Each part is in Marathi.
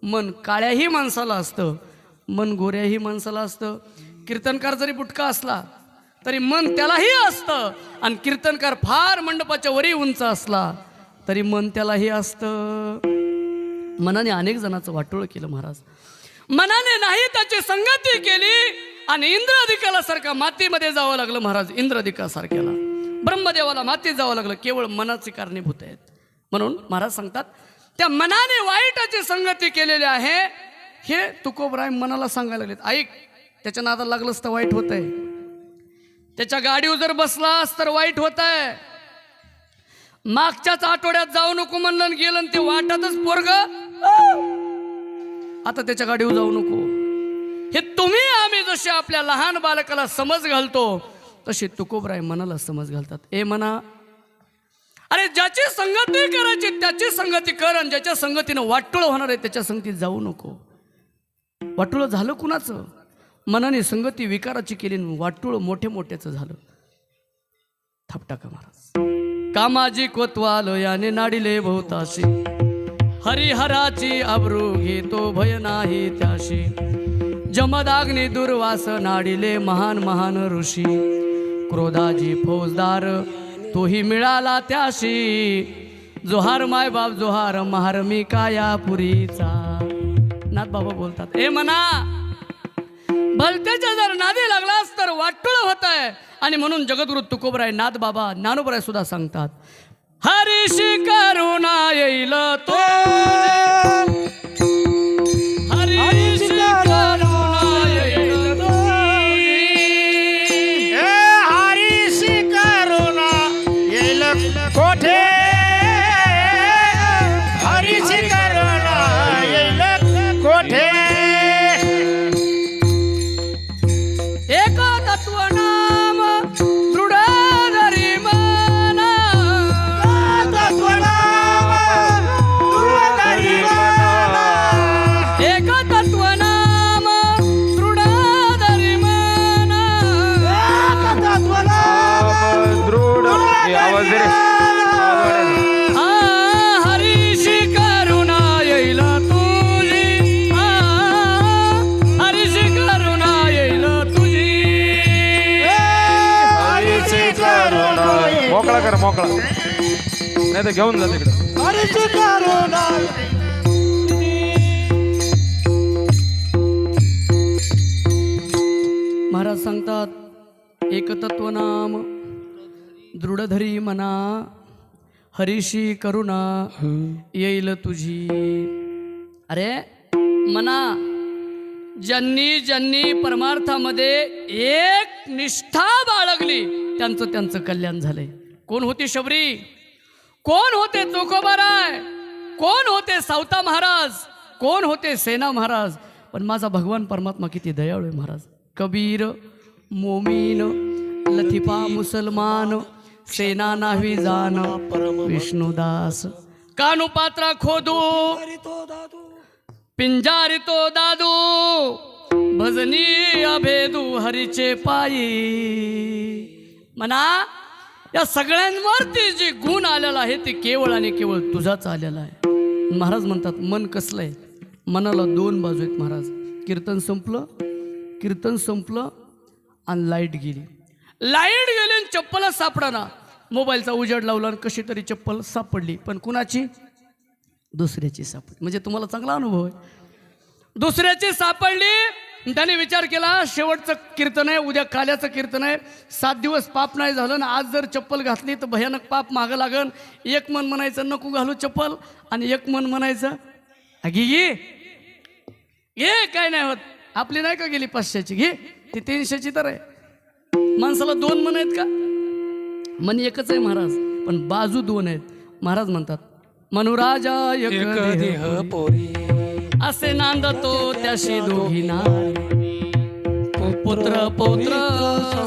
मन काळ्याही माणसाला असतं, मन गोऱ्याही माणसाला असतं. कीर्तनकार जरी बुटका असला तरी मन त्यालाही असतं, आणि कीर्तनकार फार मंडपाच्या वरी उंच असला तरी मन त्यालाही असतं. मनाने अनेक जणांचं वाटोळं केलं महाराज. मनाने नाही त्याची संगती केली आणि इंद्राधिकाला सारखा मातीमध्ये जावं लागलं महाराज. इंद्राधिकासारख्याला ब्रह्मदेवाला मातीत जावं लागलं. केवळ मनाचे कारणीभूत आहेत. म्हणून महाराज सांगतात त्या मनाने वाईटाची संगती केलेली आहे. हे तुकोबराय मनाला सांगायला लागलेत. ऐक, त्याच्या नादाला लागलंच तर वाईट होत आहे. त्याच्या गाडीवर जर बसलास तर वाईट होत आहे. मागच्याच आठवड्यात जाऊ नको म्हणलं गेलं आणि ते वाटातच पोरग आता त्याच्या गाडीवर जाऊ नको. हे तुम्ही आम्ही जसे आपल्या लहान बालकाला समज घालतो तसे तुकोबराय मनाला समज घालतात. ए मना, अरे ज्याची संगती करायची त्याची संगती कर, आणि ज्याच्या संगतीनं वाटोळ होणार आहे त्याच्या संगतीत जाऊ नको. वाटोळ झालं कुणाचं? मनाने संगती विकाराची केली, वाटोळ मोठे मोठ्याचं झालं. थापटाका महाराज. कामाजी कोतवाल याने नाडिले बहुताशी, हरिहराची अब्रू घेतो भय नाही त्याशी. जमदाग्नी दुर्वास नाडिले महान महान ऋषी, क्रोधाजी फौजदार तोही मिळाला त्याशी. जोहार माय बाप जोहार महारमी काया पुरीचा. नाथ बाबा बोलतात, ए मना, भलत्याच्या जर नादी लागलास तर वाटोळ होत आहे. आणि म्हणून जगद्गुरु तुकोबराय, नाथ बाबा, ज्ञानोबराय सुद्धा सांगतात, हरीशी करुणा येईल तो, हरीशी करुणा येईल तो, हरीशी करुणा येईल कोठे, हरीशी करुणा येईल कोठे. एक तत्व नाम दृढ धरी मना, एक तत्व नाम दृढ धरी मना. हरीशी करुणा येईल तुझी, हरीशी करुणा येईल तुझी. मोकळा कर, मोकळा, नाही तर घेऊन जा तिकडं. हरीशी करुणा. महाराज सांगतात, एकतत्व नाम दृढ धरी मना, हरीशी करुणा येईल तुझी. अरे मना, ज्यांनी ज्यांनी परमार्थामध्ये एक निष्ठा बाळगली त्यांचं कल्याण झालंय. कोण होती शबरी? कोण होते तुकोबराय? कोण होते सावता महाराज? कोण होते सेना महाराज? पण माझा भगवान परमात्मा किती दयाळू आहे महाराज. कबीर, मोमीन, लतिफा मुसलमान, सेना नावी जान, विष्णुदास, कानु पात्रा खोदू, पिंजारी तो दादू, भजनी अभेदू हरीचे पायी. म्हणा, या सगळ्यांवरती जे गुण आलेला आहे ते केवळ आणि केवळ तुझाच आलेला आहे. महाराज म्हणतात, मन कसलं आहे? मनाला दोन बाजू आहेत महाराज. कीर्तन संपलं आणि लाईट गेली. लाईट गेली आणि चप्पलच सापडाना. मोबाईलचा उजेड लावला आणि कशी तरी चप्पल सापडली, पण कुणाची? दुसऱ्याची सापडली. म्हणजे तुम्हाला चांगला अनुभव आहे. दुसऱ्याची सापडली, त्याने विचार केला शेवटचं कीर्तन आहे, उद्या काल्याचं कीर्तन आहे, 7 दिवस पाप नाही झालं ना, आज जर चप्पल घातली तर भयानक पाप मागं लागन. एक मन म्हणायचं नको घालू चप्पल, आणि एक मन म्हणायचं घे घे घे, काय नाही होत. आपली नाही का गेली 500ची, घे ती 300ची तर आहे. माणसाला 2 मन आहेत का? मन एकच आहे महाराज, पण बाजू 2 आहेत. महाराज म्हणतात, मनुराजा एक देह पोरी, असे नांदतो त्याशी दोघी नारी, पुत्र पौत्र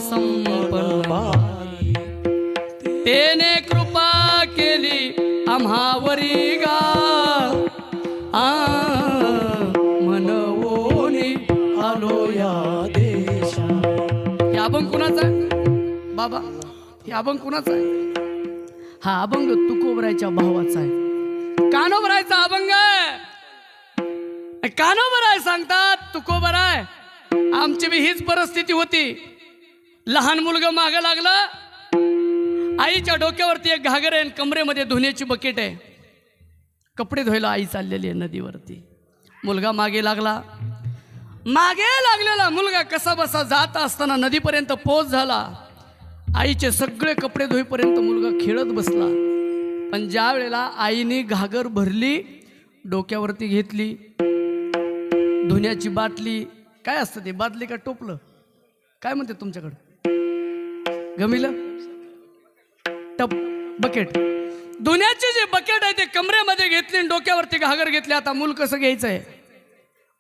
संपन्न, तेने कृपा केली आम्हावरी गा, मनवोनी आलो या देशा. हे अभंग कुणाचा आहे बाबा? हे अभंग कुणाचा आहे? हा अभंग तुकोबरायच्या भावाचा आहे, कानोबरायचा अभंग आहे. कानोबर आहे सांगतात तुकोबर आहे. आमची बी हीच परिस्थिती होती. लहान मुलगा मागं लागलं, आईच्या डोक्यावरती एक घागर आहे आणि कमरेमध्ये धुण्याची बकेट आहे. कपडे धुवायला आई चाललेली आहे नदीवरती. मुलगा मागे लागला. मागे लागलेला मुलगा कसा बसा जात असताना नदीपर्यंत पोच झाला. आईचे सगळे कपडे धुईपर्यंत मुलगा खेळत बसला. पण ज्या वेळेला आईने घागर भरली, डोक्यावरती घेतली, धुण्याची बाटली, काय असतं ते, बादली का टोपलं काय म्हणते तुमच्याकडं, गमिलं, टप, बकेट, धुण्याची जी बकेट आहे ते कमरेमध्ये घेतली आणि डोक्यावरती घागर घेतली. आता मूल कसं घ्यायचं आहे?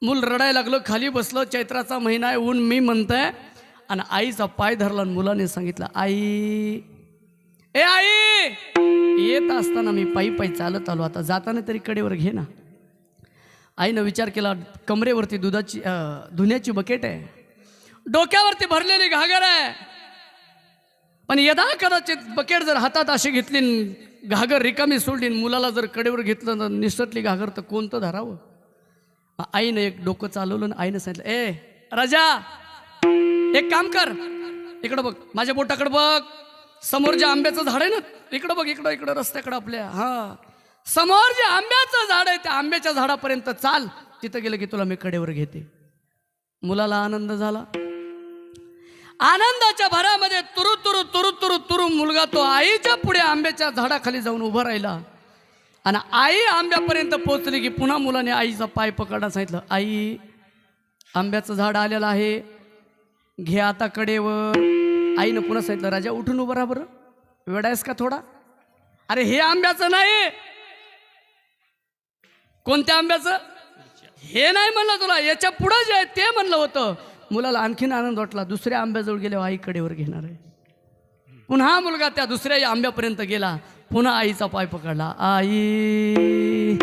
मूल रडायला लागलं, खाली बसलं. चैत्राचा महिना आहे, ऊन मी म्हणतंय. आणि आईचा पाय धरला आणि मुलाने सांगितलं, आई, ए आई, येत असताना मी पायी पायी चालत आलो, आता जाताना तरी कडेवर घे ना. आईनं विचार केला, कमरेवरती धुण्याची बकेट आहे, डोक्यावरती भरलेली घागर आहे, पण यदा कदाचित बकेट जर हातात अशी घेतली, घागर रिकामी सोडली, मुलाला जर कडेवर घेतलं तर निसटली घागर, तर कोणतं धरावं? आईनं एक डोकं चालवलं आणि आईनं सांगितलं, ए राजा, एक काम कर, इकडं बघ, माझ्या बोटाकडं बघ, समोर जे आंब्याचं झाड आहे ना, इकडं बघ, इकडं इकडं रस्त्याकडं आपल्या, हा, समोर जे आंब्याचं झाड आहे त्या आंब्याच्या झाडापर्यंत चाल, तिथं गेलं की तुला मी कडेवर घेते. मुलाला आनंद झाला. आनंदाच्या भरामध्ये तुरु तुरु तुरु तुरु तुरु मुलगा तो आईच्या पुढे आंब्याच्या झाडाखाली जाऊन उभा राहिला. आणि आई आंब्यापर्यंत पोहोचली की पुन्हा मुलाने आईचा पाय पकडा, सांगितलं, आई, आंब्याचं झाड आलेलं आहे, घे आता कडेवर. आईनं पुन्हा सांगितलं, राजा उठून उभं राहा बरं, वेडायस का थोडा? अरे हे आंब्याचं नाही. कोणत्या आंब्याचं? हे नाही म्हणलं तुला, याच्या पुढं जे आहे ते म्हणलं होतं. मुलाला आणखीन आनंद वाटला. दुसऱ्या आंब्याजवळ गेल्यावर आई कडेवर घेणार आहे. पुन्हा मुलगा त्या दुसऱ्या आंब्यापर्यंत गेला, पुन्हा आईचा पाय पकडला. आई,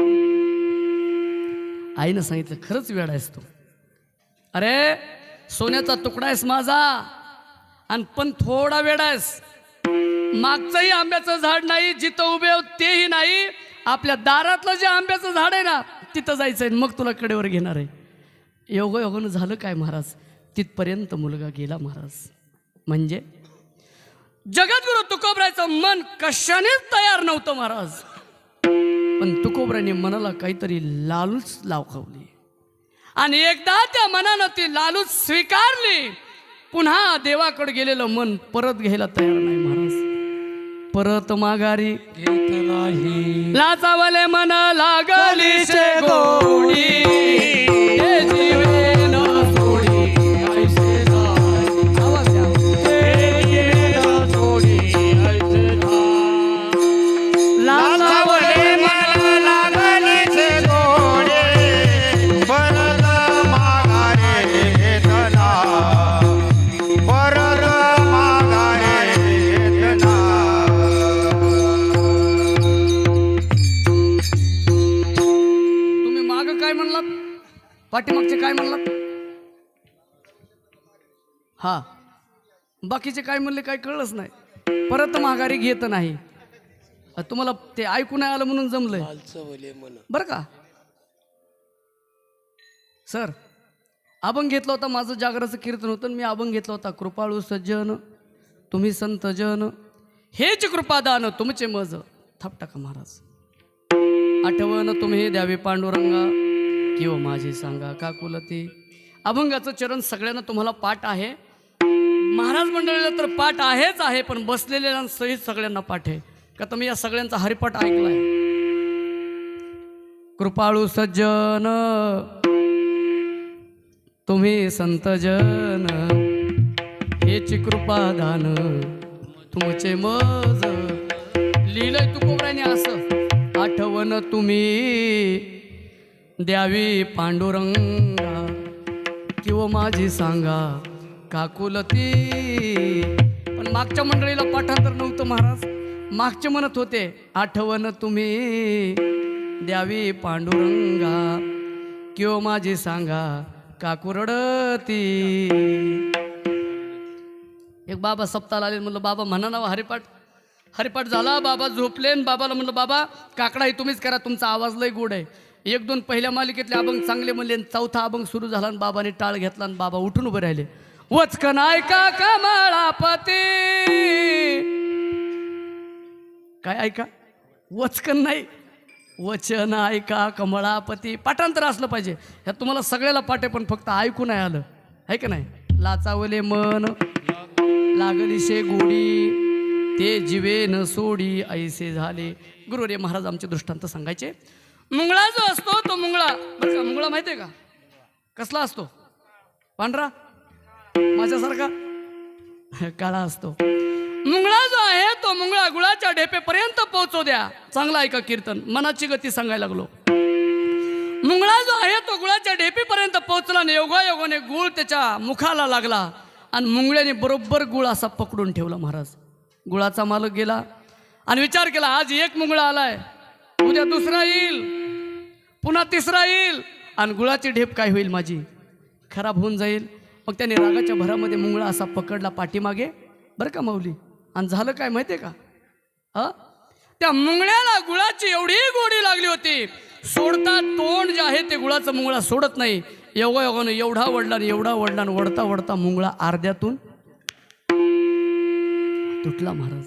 आईनं सांगितलं, खरंच वेडा आहेस तू. अरे सोन्याचा तुकडा आहेस माझा, आणि पण थोडा वेडा आहेस. मागचंही आंब्याचं झाड नाही, जिथं उभे आहोत तेही नाही, आपल्या दारातलं जे आंब्याचं झाड आहे ना तिथं जायचं आहे, मग तुला कडेवर घेणार आहे. योगायोगानं झालं काय महाराज, तिथपर्यंत मुलगा गेला महाराज. म्हणजे जगद्गुरु तुकोबरायचं मन कशानेच तयार नव्हतं महाराज, पण तुकोबराने मनाला काहीतरी लालूच लावखवली. आणि एकदा त्या मनानं ती लालूच स्वीकारली, पुन्हा देवाकडे गेलेलं मन परत घ्यायला तयार नाही महाराज. परत माघारी घेत नाही. लाचावले मन लागलीचे गोडी, हे जीवे न सोडी ऐसे जाय. आवाज द्या. हे जीवे न सोडी ऐसे जाय. लाचावले मन लागलीचे गोडे, परत माघारे घेत नाही, परत माघारे घेत नाही. तुम्ही माग काय म्हणलात, पाठीमागचे काय म्हणलात? हा, बाकीचे काय म्हणले काय कळलंच नाही. परत माघारी घेत नाही. तुम्हाला ते ऐकू नाही आलं म्हणून जमलंय बरं का सर. अभंग घेतला होता, माझं जागराचं कीर्तन होतं, मी अभंग घेतला होता, कृपाळू सज्जन तुम्ही संत जन, हेच कृपादान तुमचे मज. थाप टाका महाराज. आठवण तुम्ही द्यावे पांडुरंगा, किंवा माझी सांगा काकुलती. अभंगाचं चरण सगळ्यांना तुम्हाला पाठ आहे, महाराज मंडळीला तर पाठ आहेच आहे, पण बसलेल्या सहित सगळ्यांना पाठ आहे का? तुम्ही या सगळ्यांचा हरिपाठ ऐकलाय. कृपाळू सज्जन तुम्ही संत जन, हेची कृपादान तुमचे मज. लिहिलंय तुकोबराने असं, आठवण तुम्ही द्यावी पांडुरंगा, किंवा माझी सांगा काकुलती. पण मागच्या मंडळीला पाठांतर नव्हतं महाराज. मागचे म्हणत होते, आठवण तुम्ही द्यावी पांडुरंगा, किंवा माझी सांगा काकुरडती. एक बाबा सप्ताला आले, म्हणलं बाबा म्हणा ना हरिपाठ. हरिपाठ झाला, बाबा झोपले. बाबाला म्हणलं बाबा काकडाही तुम्हीच करा, तुमचा आवाज लय गोड आहे. एक दोन पहिल्या मालिकेतले अभंग चांगले म्हणले आणि चौथा अभंग सुरू झाला आणि बाबाने टाळ घेतला आणि बाबा उठून उभे राहिले. वचकन ऐका कमळापती. काय ऐका? वचकन नाही, वचन ऐका कमळापती. पाठांतर असलं पाहिजे. ह्यात तुम्हाला सगळ्याला पाठे, पण फक्त ऐकू नाही आलं आहे का नाही. लाचावले मन लागलीशे गोडी, ते जीवे न सोडी ऐसे झाले. गुरुरे महाराज आमचे दृष्टांत सांगायचे. मुंगळा जो असतो तो मुंगळा, बरं का, मुंगळा माहिती आहे का कसला असतो? पांढरा, माझ्यासारखा काळा असतो. मुंगळा जो आहे तो मुंगळा गुळाच्या ढेपेपर्यंत पोहोचू द्या. चांगला ऐका कीर्तन, मनाची गती सांगायला लागलो. मुंगळा जो आहे तो गुळाच्या ढेपेपर्यंत पोहोचला आणि योगायोगाने गुळ त्याच्या मुखाला लागला आणि मुंगळ्याने बरोबर गुळ असा पकडून ठेवला. महाराज गुळाचा मालक गेला आणि विचार केला, आज एक मुंगळा आलाय, उद्या दुसरा येईल, पुन्हा तिसरा येईल आणि गुळाची ढेप काय होईल माझी? खराब होऊन जाईल. मग त्याने रागाच्या भरामध्ये मुंगळा असा पकडला पाठीमागे, बरं का माऊली. आणि झालं काय माहिती आहे का? त्या मुंगळ्याला गुळाची एवढी गोडी लागली होती, सोडता तोंड जे आहे ते गुळाचं मुंगळा सोडत नाही. योगायोगाने एवढा वडला आणि वडता वडता मुंगळा अर्ध्यातून तुटला. महाराज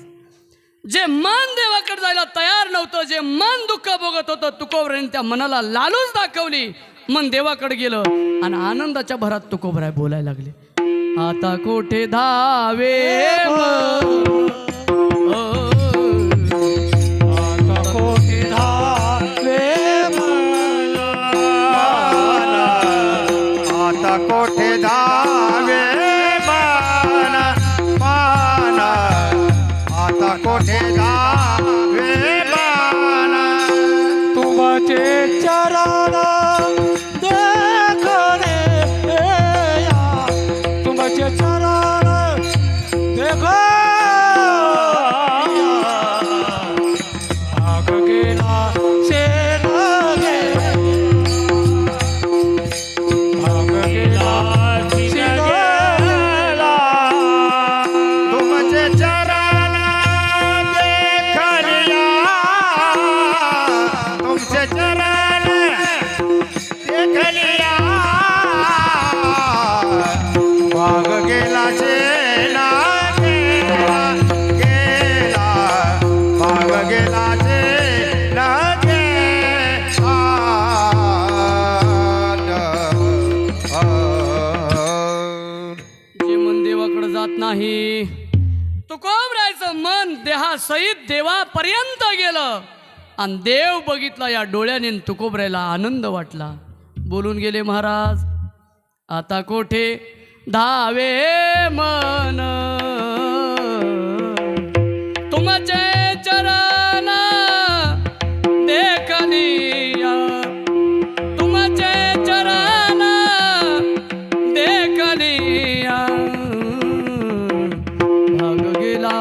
जे मन देवाकडे जायला तयार नव्हतं, जे मन दुःख बघत होतं, तुकोबराने त्या मनाला लालूच दाखवली. मन देवाकडे गेलं आणि आनंदाच्या भरात तुकोबराय बोलायला लागले. आता कोठे धावे आता कोठे धावे आता कोठे धावे पाना, आता कोठे धावे पाना. तुमचे चरण देखणे या, तुमचे चरण देख भाग गेला शेण गे, भाग गेला शेण गेला. तुमचे चरण देखलिया, तुमचे चरण देखलिया, भाग गेला शेण गेला, गेला भाग गेला शेण गेला. जे मन देवाकडे जात नाही, तुकोबरायचं मन देहासहित देवापर्यंत गेलं आणि देव बघितला या डोळ्याने. तुकोबरायला आनंद वाटला. बोलून गेले महाराज, आता कोठे धावे मन तुमचे चरण देखलिया, तुमचे चरण देखलिया, भाग गेला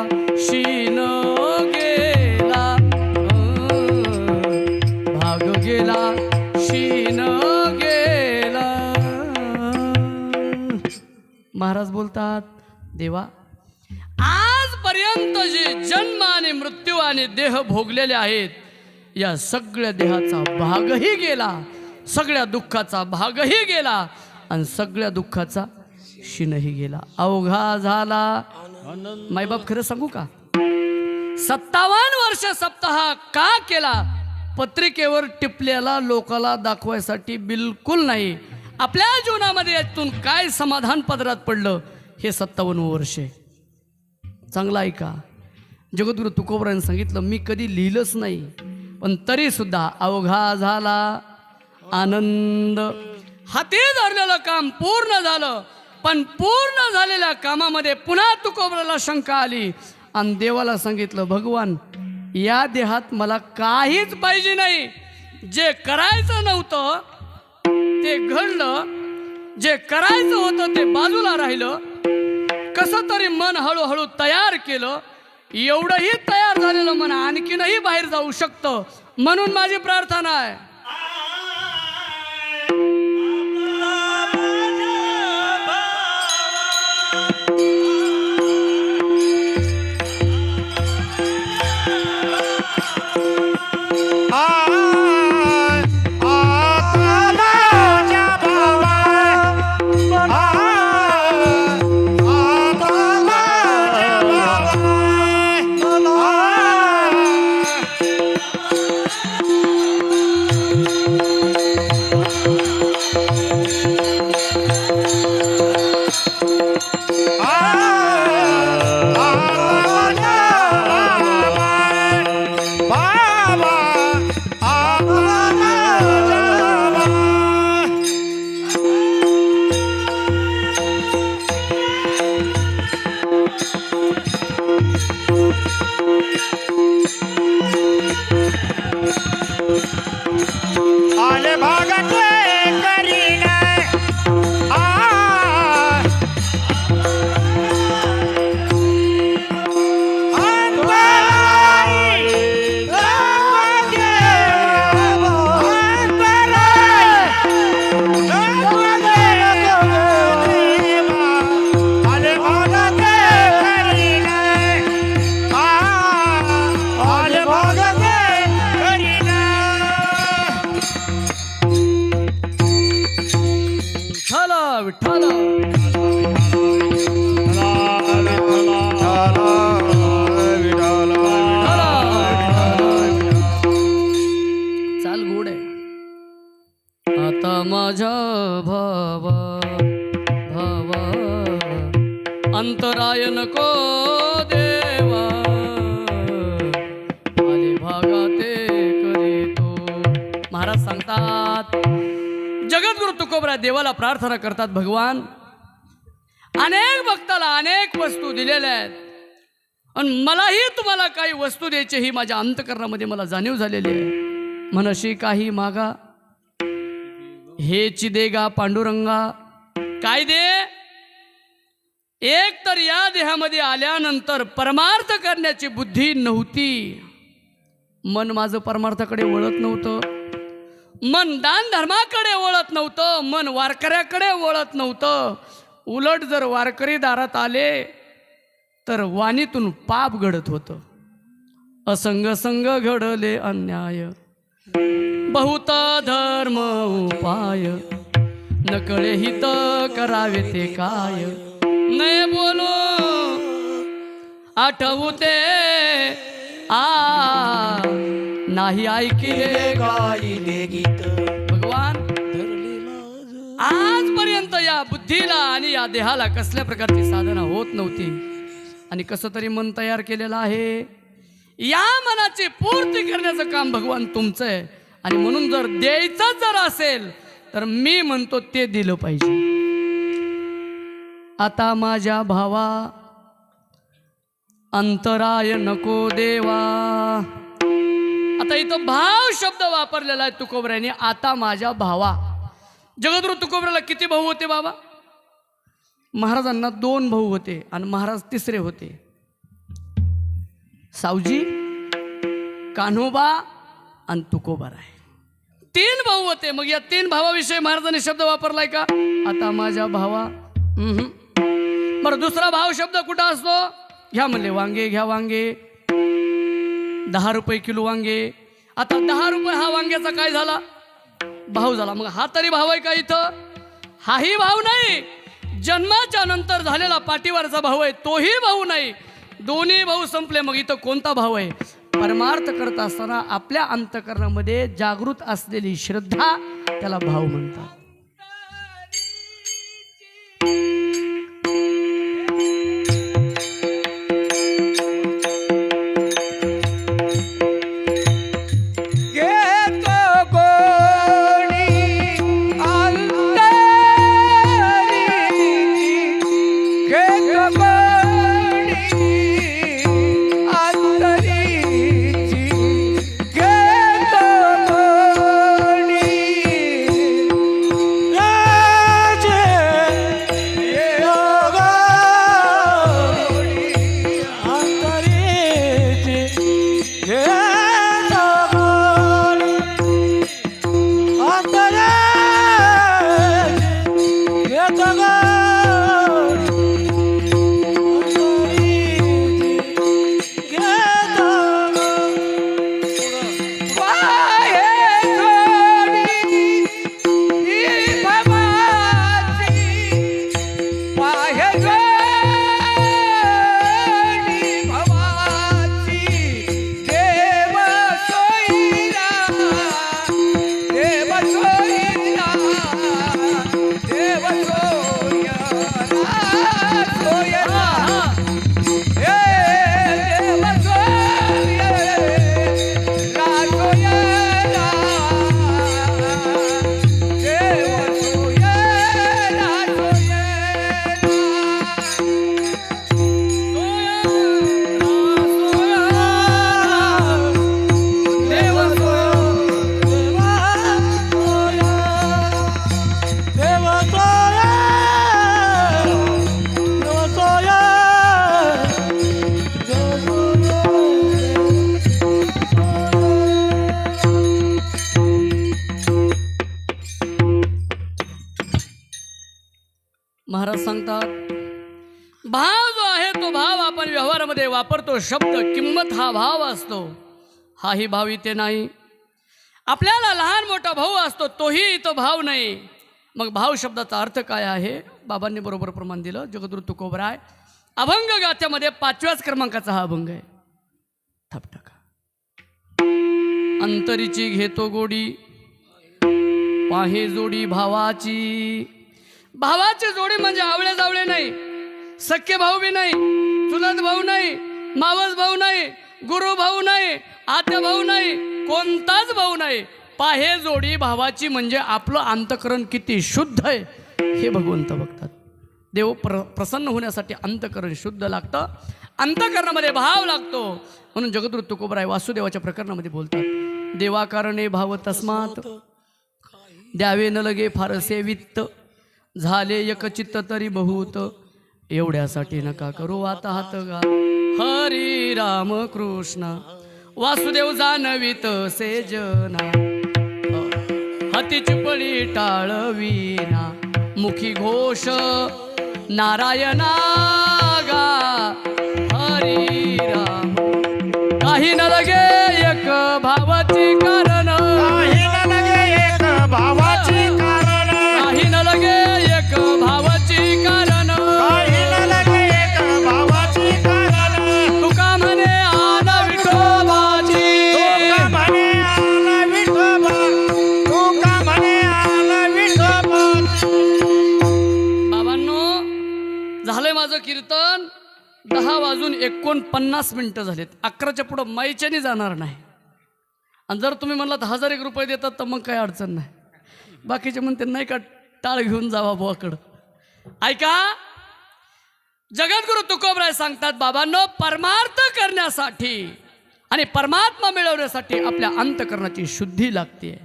शीन गेला, भाग गेला शीन गेला. महाराज बोलतात, देवा आजपर्यंत जे जन्म आणि मृत्यू आणि देह भोगलेले आहेत, या सगळ्या देहाचा भागही गेला, सगळ्या दुःखाचा भागही गेला आणि सगळ्या दुःखाचा शिनही गेला. अवघा झाला. मायबाप खरं सांगू का, 57 वर्ष सप्ताह का केला? पत्रिकेवर टिपलेला लोकाला दाखवायसाठी बिलकुल नाही. आपल्या जीवनामध्ये यातून काय समाधान पदरात पडलं हे 57 वर्षे. चांगला ऐका. जगद्गुरु तुकोबराने सांगितलं, मी कधी लिहिलंच नाही, पण तरी सुद्धा अवघा झाला आनंद. हाती धरलेलं काम पूर्ण झालं, पण पूर्ण झालेल्या कामामध्ये पुन्हा तुकोबराला शंका आली आणि देवाला सांगितलं, भगवान या देहात मला काहीच पाहिजे नाही. जे करायचं नव्हतं ते घडलं, जे करायचं होतं ते बाजूला राहिलं. कसं तरी मन हळूहळू तयार केलं. एवढंही तयार झालेलं मन आणखीनही बाहेर जाऊ शकतं, म्हणून माझी प्रार्थना आहे. विठ्ठल चाल गोड आहे. आता माझ्या भावा भावा अंतराय नको देवा आले भागा ते करीतो. महाराज सांगतात जगद्गुरु तुकोबरा देवाला प्रार्थना करतात, भगवान अनेक भक्ताला अनेक वस्तू दिलेल्या आहेत आणि मलाही तुम्हाला काही वस्तू द्यायची ही माझ्या अंतकरणामध्ये मला जाणीव झालेली आहे. मनशी काही मागा हेची देगा पांडुरंगा. काय दे? एक तर या देहामध्ये आल्यानंतर परमार्थ करण्याची बुद्धी नव्हती. मन माझं परमार्थाकडे वळत नव्हतं, मन दान धर्माकडे वळत नव्हतं, मन वारकऱ्याकडे वळत नव्हतं. उलट जर वारकरी दारात आले तर वाणीतून पाप घडत होतं. असंग संग घडले अन्याय बहुत धर्म उपाय नकळे हित करावे ते काय. नाही बोलो आठवू ते नाही ऐकिले गायिले गीत. भगवान आजपर्यंत या बुद्धीला आणि या देहाला कसल्या प्रकारची साधना होत नव्हती आणि कसं तरी मन तयार केलेलं आहे. या मनाची पूर्ती करण्याचं काम भगवान तुमचं आहे आणि म्हणून जर द्यायचं जर असेल तर मी म्हणतो ते दिलं पाहिजे. आता माझ्या भावा अंतराय नको देवा. आता इथं भाव शब्द वापरलेला आहे तुकोबऱ्याने. आता माझ्या भावा. जगद्गुरु तुकोबऱ्याला किती भाऊ होते बाबा? महाराजांना 2 भाऊ होते आणि महाराज तिसरे होते. सावजी, कान्होबा आणि तुकोबाराय 3 भाऊ होते. मग या 3 भावाविषयी महाराजांनी शब्द वापरलाय का? आता माझ्या भावा. बरं, दुसरा भाव शब्द कुठं असतो? घ्या म्हणले वांगे, घ्या वांगे, 10 रुपये किलो वांगे. आता 10 रुपये हा वांग्याचा काय झाला? भाव झाला. मग हा तरी भाव आहे का इथं? हाही भाव नाही. जन्माच्या नंतर झालेला पाठीवरचा भाव आहे तोही भाऊ नाही. दोन्ही भाऊ संपले. मग इथं कोणता भाव आहे? परमार्थ करत असताना आपल्या अंतकरणामध्ये जागृत असलेली श्रद्धा, त्याला भाव म्हणतात. महाराज सांगतात भाव जो आहे तो भाव आपण व्यवहारामध्ये वापरतो शब्द, किंमत हा भाव असतो. हाही भाव इथे नाही. आपल्याला लहान मोठा भाऊ असतो तोही इथं भाव नाही. मग भाव शब्दाचा अर्थ काय आहे बाबांनी बरोबर प्रमाण दिलं. जगद्गुरु तुकोबराय अभंग गाथ्यामध्ये 5व्याच क्रमांकाचा हा अभंग आहे. थाप टाका. अंतरीची घेतो गोडी पाहे जोडी भावाची. भावाची जोडी म्हणजे आवळे जावळे नाही, सख्खे भाऊ बी नाही, चुलत भाऊ नाही, मावस भाऊ नाही, गुरु भाऊ नाही, आत्या भाऊ नाही, कोणताच भाऊ नाही. पाहे जोडी भावाची म्हणजे आपलं अंतकरण किती शुद्ध आहे हे भगवंत बघतात. देव प्रसन्न होण्यासाठी अंतकरण शुद्ध लागतं, अंतकरणामध्ये भाव लागतो. म्हणून जगद्गुरु तुकोबराय वासुदेवाच्या प्रकरणामध्ये बोलतात, देवाकारणे भाव तस्मात द्यावे न लगे फारसे वित्त, झाले एकचित्त तरी बहुत, एवढ्यासाठी नका करू आता हात गा. हरी राम कृष्ण वासुदेव जाणवित से जना, हातीची पळी टाळविना, मुखी घोष नारायणा गा. हरी राम काही न लगे एक भावाची कारण, काही न लगे एक भावाची कारण, काही न लगे एक भावाची कारण, काही न लगे एक भावाची कारण. तुका म्हणे आला विठोबाची, तुका म्हणे आला विठोबा, तुका म्हणे आला विठोबा. बाबांनो झालंय माझं कीर्तन. 10:49 झालेत. 11च्या पुढं माईच्याने जाणार नाही. आणि जर तुम्ही म्हणलात 1001 रुपये देतात तर मग काही अडचण नाही. बाकीचे म्हणते नाही का टाळ घेऊन जावा बुवाकडं. ऐका, जगद्गुरु तुकोबराय सांगतात बाबांनो, परमार्थ करण्यासाठी आणि परमात्मा मिळवण्यासाठी आपल्या अंतकरणाची शुद्धी लागते.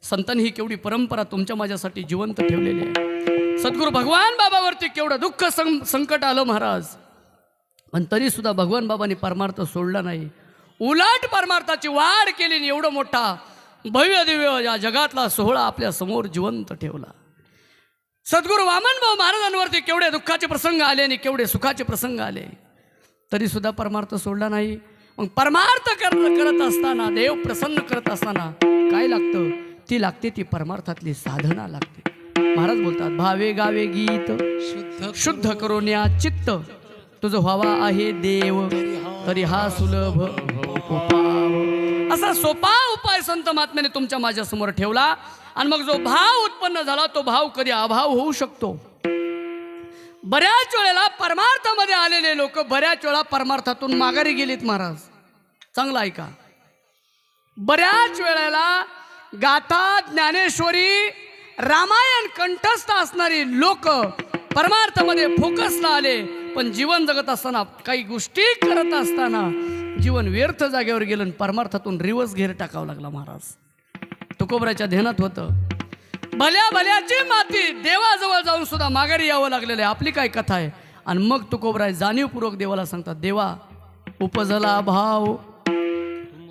संतांनी ही केवढी परंपरा तुमच्या माझ्यासाठी जिवंत ठेवलेली आहे. सद्गुरू भगवान बाबावरती केवढं दुःख संकट आलं महाराज, पण तरी सुद्धा भगवान बाबांनी परमार्थ सोडला नाही. उलट परमार्थाची वाढ केली आणि एवढं मोठा भव्य दिव्य या जगातला सोहळा आपल्या समोर जिवंत ठेवला. सद्गुरू वामनभाऊ महाराजांवरती केवढे दुःखाचे प्रसंग आले आणि केवढे सुखाचे प्रसंग आले, तरी सुद्धा परमार्थ सोडला नाही. मग परमार्थ करत असताना, देव प्रसन्न करत असताना काय लागतं? ती लागते ती परमार्थातली साधना लागते. महाराज बोलतात, भावे गावे गीत शुद्ध करोन्या चित्त, तुझं व्हावा आहे देव तरी हा सुलभ उपाय. असा सोपा उपाय संत महात्म्याने तुमच्या माझ्यासमोर ठेवला. आणि मग जो भाव उत्पन्न झाला तो भाव कधी अभाव होऊ शकतो. बऱ्याच वेळेला परमार्थामध्ये आलेले लोक बऱ्याच वेळा परमार्थातून माघारी गेलीत. महाराज चांगला ऐका, बऱ्याच वेळेला गाथा ज्ञानेश्वरी रामायण कंठस्थ असणारी लोक परमार्थामध्ये फोकसला आले, पण जीवन जगत असताना काही गोष्टी करत असताना जीवन व्यर्थ जागेवर गेलं आणि परमार्थातून रिवर्स घेर टाकावं लागला. महाराज तुकोबराच्या ध्यानात होतं, भल्या भल्याची माती देवाजवळ जाऊन सुद्धा माघारी यावं लागलेलं आहे. आपली काय कथा आहे. आणि मग तुकोबराय जाणीवपूर्वक देवाला सांगतात, देवा उपजला भाव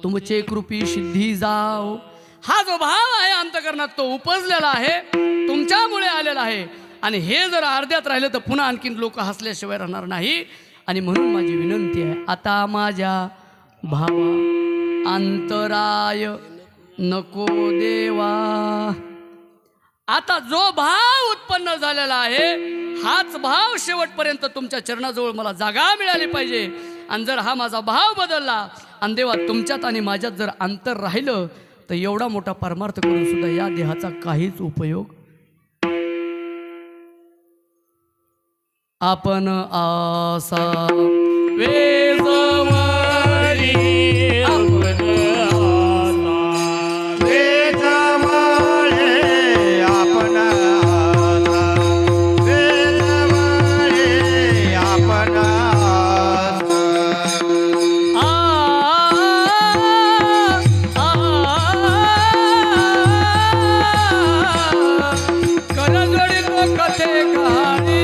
तुमचे कृपी सिद्धी जाव. हा जो भाव आहे अंतकरणात तो उपजलेला आहे, तुमच्यामुळे आलेला आहे. आणि हे जर अर्ध्यात राहिलं तर पुन्हा आणखीन लोक हसल्याशिवाय राहणार नाही. आणि म्हणून माझी विनंती आहे, आता माझ्या भावा अंतराय नको देवा. आता जो भाव उत्पन्न झालेला आहे हाच भाव शेवटपर्यंत तुमच्या चरणाजवळ मला जागा मिळाली पाहिजे. आणि जर हा माझा भाव बदलला आणि देवा तुमच्यात आणि माझ्यात जर अंतर राहिलं तर एवढा मोठा परमार्थ करून सुद्धा या देहाचा काहीच उपयोग. आपण आसा वेजवरी आपण आसा वेजवळे आपण आसा वेजवळे आपण आसा. करजोडी तो कथे कहाणी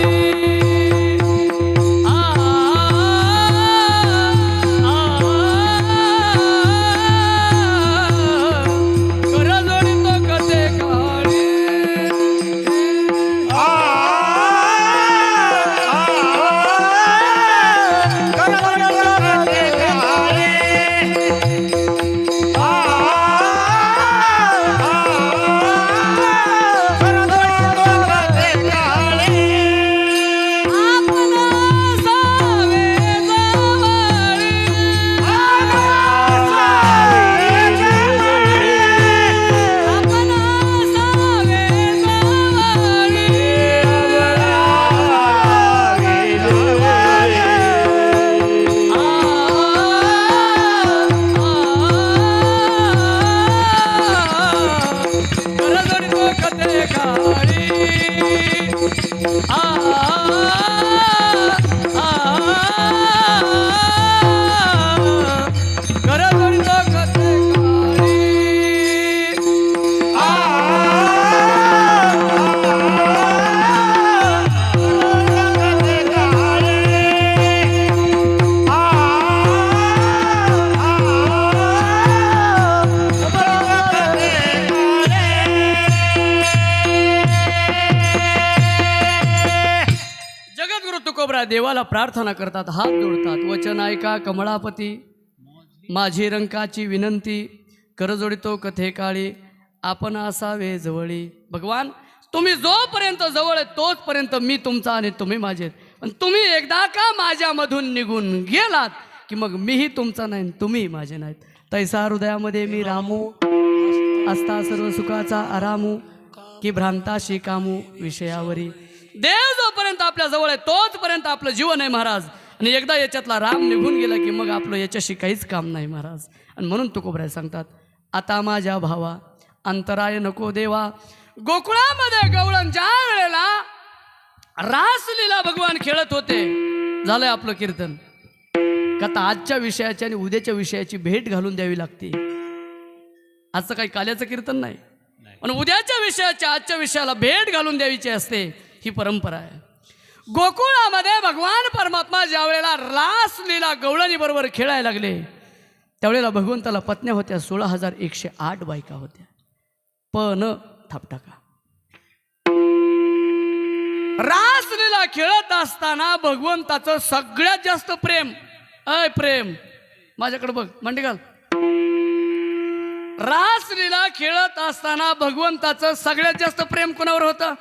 वेळा देवाला प्रार्थना करतात, हात जोडतात, वचन ऐका कमळापती, माझी रंकाची विनंती, करजोडितो कथे काळी, आपण असावे जवळी. भगवान तुम्ही जोपर्यंत जवळ आहे तोचपर्यंत मी तुमचा आणि तुम्ही माझे, पण तुम्ही एकदा का माझ्यामधून निघून गेलात की मग मीही तुमचा नाही तुम्ही माझे नाहीत. तैसा हृदयामध्ये मी रामू, असता सर्व सुखाचा आरामू, की भ्रांताशी कामू विषयावरी. देव जोपर्यंत आपल्या जवळ आहे तोचपर्यंत आपलं जीवन आहे महाराज, आणि एकदा याच्यातला राम निघून गेला की मग आपलं याच्याशी काहीच काम नाही महाराज. आणि म्हणून तुकोबराय सांगतात, आता माझ्या भावा अंतराय नको देवा. गोकुळामध्ये गवळण ज्या वेळेला रासलीला भगवान खेळत होते, झालंय आपलं कीर्तन. का आता आजच्या विषयाची आणि उद्याच्या विषयाची भेट घालून द्यावी लागते. आजचं काही काल्याचं कीर्तन नाही, पण उद्याच्या विषयाच्या आजच्या विषयाला भेट घालून द्यावीची असते, ही परंपरा आहे. गोकुळामध्ये भगवान परमात्मा ज्या वेळेला रासलीला गवळणी बरोबर खेळायला लागले त्यावेळेला भगवंताला पत्न्या होत्या 16,108 बायका होत्या. पण थापटाका रासलीला खेळत असताना भगवंताचं सगळ्यात जास्त प्रेम, प्रेम माझ्याकडे बघ मांडी घाल. रासलीला खेळत असताना भगवंताचं सगळ्यात जास्त प्रेम कोणावर होतं?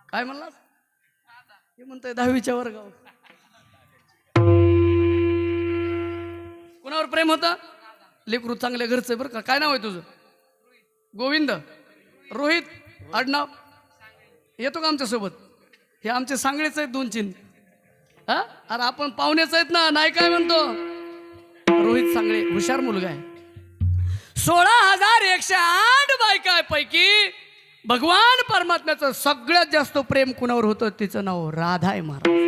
काय म्हणला? हे म्हणतोय 10वीच्या वर्गावर. कोणावर प्रेम होतं? लेकरू चांगल्या घरचं बरं का. काय नाव आहे तुझं? गोविंद, रोहित, आडनाव येतो का आमच्यासोबत? हे आमचे सांगळेच आहेत 2 चिन्ह. हा अरे आपण पाहुणेच आहेत ना, नाही काय म्हणतो? रोहित सांगळे हुशार मुलगा आहे. 16,108 बायकांपैकी भगवान परमात्म्याचं सगळ्यात जास्त प्रेम कुणावर होतं? तिचं नाव राधा आहे महाराज.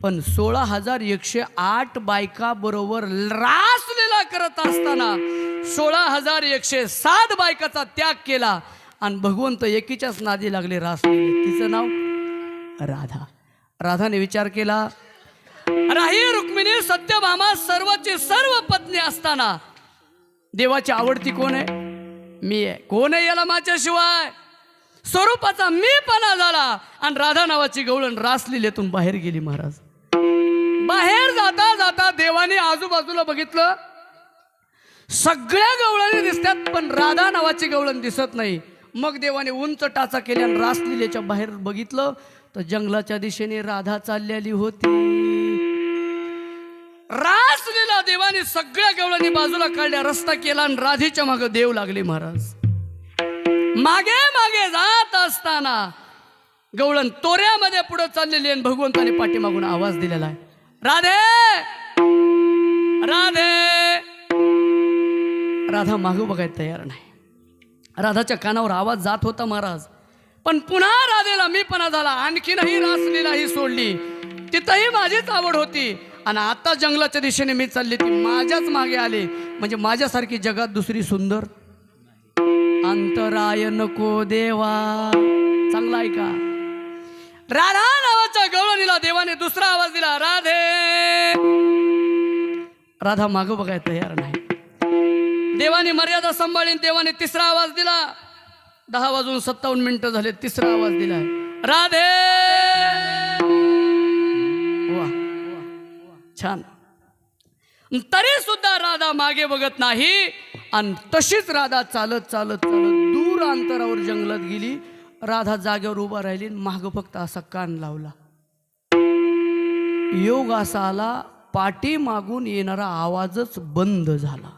पण 16,108 बायका बरोबर रासलीला करत असताना 16,107 बायकाचा त्याग केला आणि भगवंत एकीच्याच नादी लागले रासलीले. तिचं नाव राधा. राधाने विचार केला, राही रुक्मिणी सत्यभामा सर्वची सर्व पत्नी असताना देवाची आवडती कोण आहे? मी आहे. कोण आहे याला माझ्याशिवाय? स्वरूपाचा मीपणा झाला आणि राधा नावाची गवळण रासलीलेतून बाहेर गेली महाराज. बाहेर जाता जाता देवाने आजूबाजूला बघितलं, सगळ्या गवळणी दिसतात पण राधा नावाची गवळण दिसत नाही. मग देवाने उंच टाचा केल्या आणि रासलीलेच्या बाहेर बघितलं तर जंगलाच्या दिशेने राधा चाललेली होती. रासलीला देवाने सगळ्या गवळणी बाजूला काढल्या, रस्ता केला आणि राधेच्या मागे देव लागले महाराज. मागे मागे जात असताना गवळण तोऱ्यामध्ये पुढे चाललेली आणि भगवंताने पाठीमागून आवाज दिलेला आहे, राधे राधे. राधा मागं बघायला तयार नाही. राधाच्या कानावर आवाज जात होता महाराज, पण पुन्हा राधेला मीपणा झाला. आणखीनही रासलीलाही सोडली, तिथंही माझीच आवड होती आणि आता जंगलाच्या दिशेने मी चालली, ती माझ्याच मागे आले. म्हणजे माझ्यासारखी जगात दुसरी सुंदर अंतराय नको देवा. चांगला ऐका, राधा नावाच्या गवळणीला देवाने दुसरा आवाज दिला, राधे. राधा मागं बघायला तयार नाही. देवाने मर्यादा सांभाळून देवाने तिसरा आवाज दिला. 10:57 झाले, तिसरा आवाज दिलाय, राधे. वा छान. तरी सुद्धा राधा मागे बघत नाही आणि तशीच राधा चालत चालत चालत दूर अंतरावर जंगलात गेली. राधा जागेवर उभा राहिली, माग फक्त असा कान लावला. योग असा आला, पाठी मागून येणारा आवाजच बंद झाला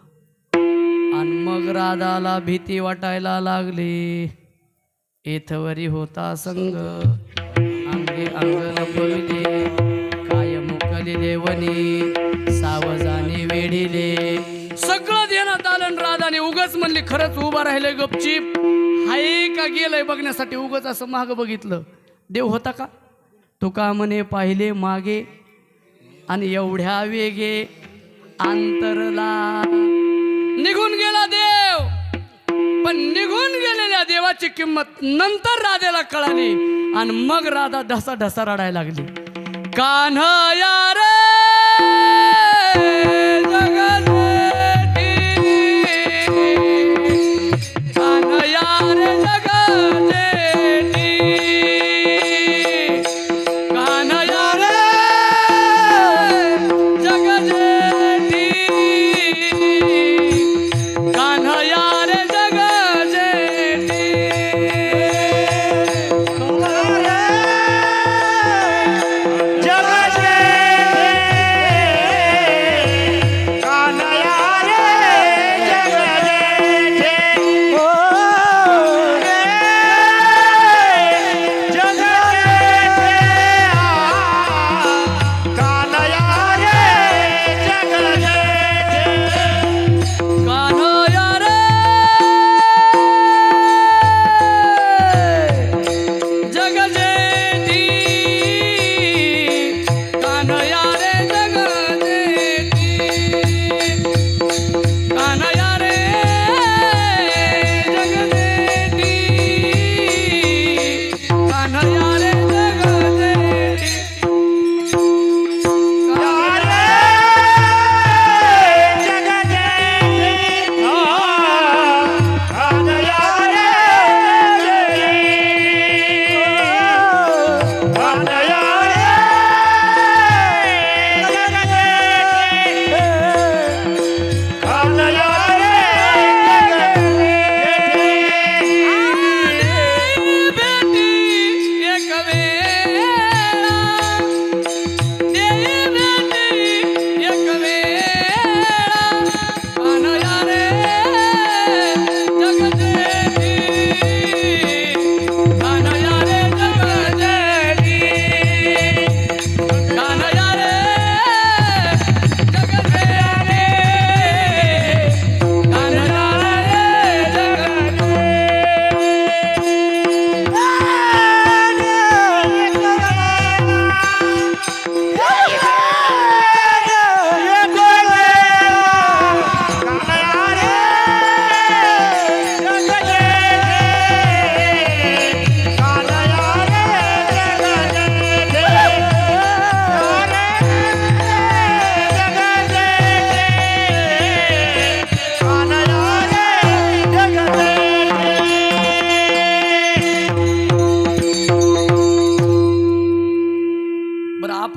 आणि मग राधाला भीती वाटायला लागली. एथवरी होता संग, अंगे अंग लपविले, काय मुकलिले वनी, सावजाने वेढिले. सगळं ध्यानात आलं. राधाने उगच म्हणली, खरंच उभा राहिले गपचीप, हाय का गेलंय बघण्यासाठी. उगच असं माग बघितलं. देव होता का? तुका म्हणे पाहिले मागे आणि एवढ्या वेगे अंतरला निघून गेला देव. पण निघून गेलेल्या देवाची किंमत नंतर राधेला कळाली आणि मग राधा ढसा ढसा रडायला लागली. कान्हया रे जगदेठी, कान्हया रे जगदेठी,